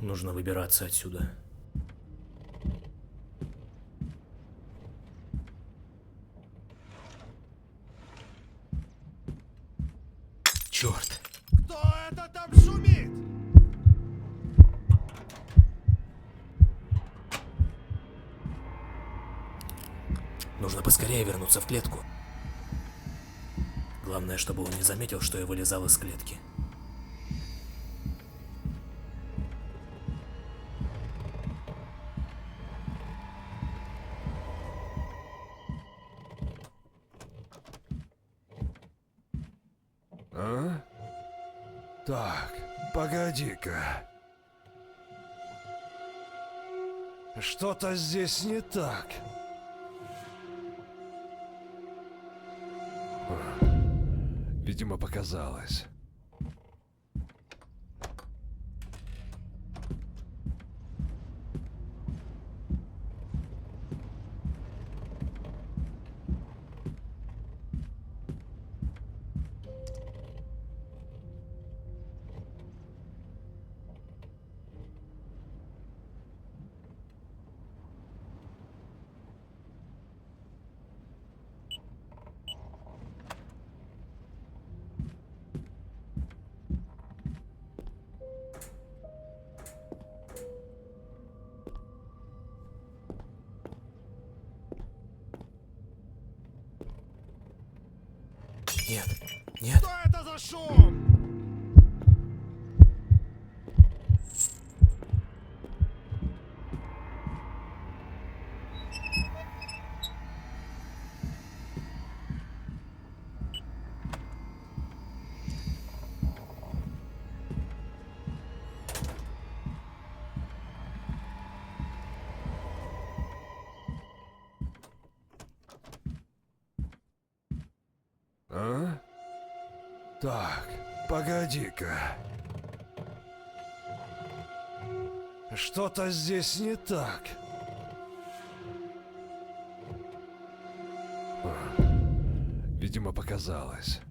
Нужно выбираться отсюда. Черт! Кто это там шумит? Нужно поскорее вернуться в клетку. Главное, чтобы он не заметил, что я вылезал из клетки. А? Так, погоди-ка. Что-то здесь не так. Видимо, показалось. Нет, нет. Что это за шум? А? Так, погоди-ка. Что-то здесь не так. Видимо, показалось.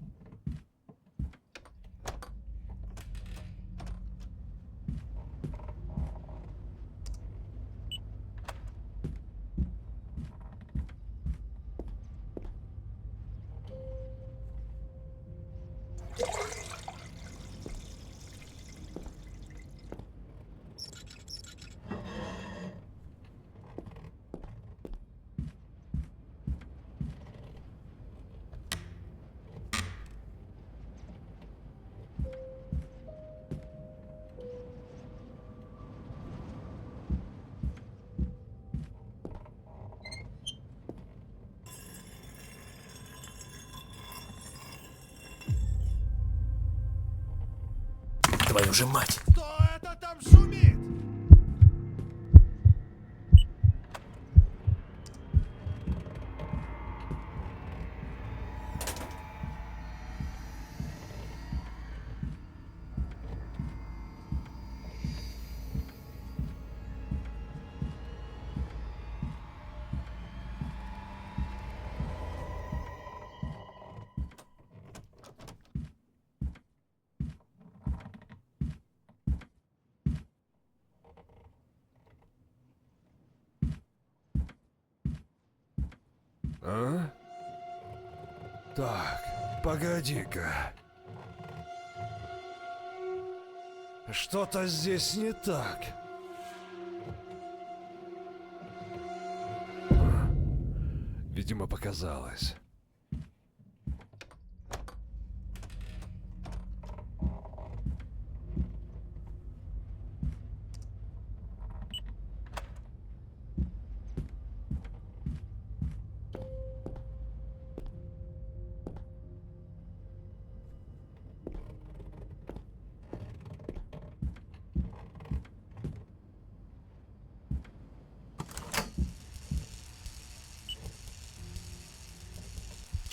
Твою же мать! Кто это там шумит? А? Так, погоди-ка. Что-то здесь не так. Видимо, показалось.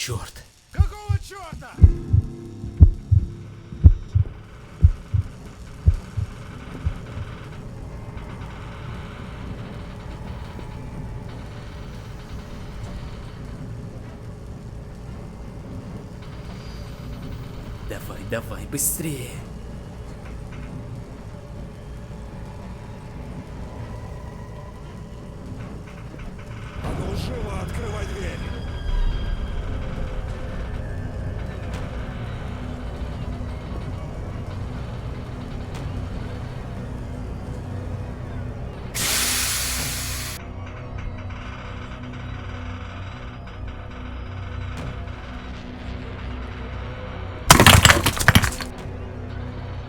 Черт! Какого черта? Давай, давай, быстрее! Открывай дверь!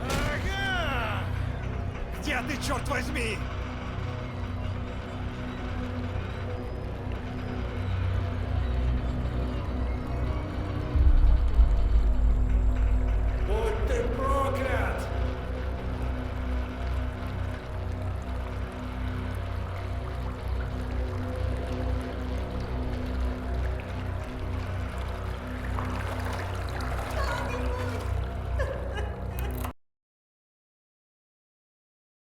Ага! Где ты, черт возьми?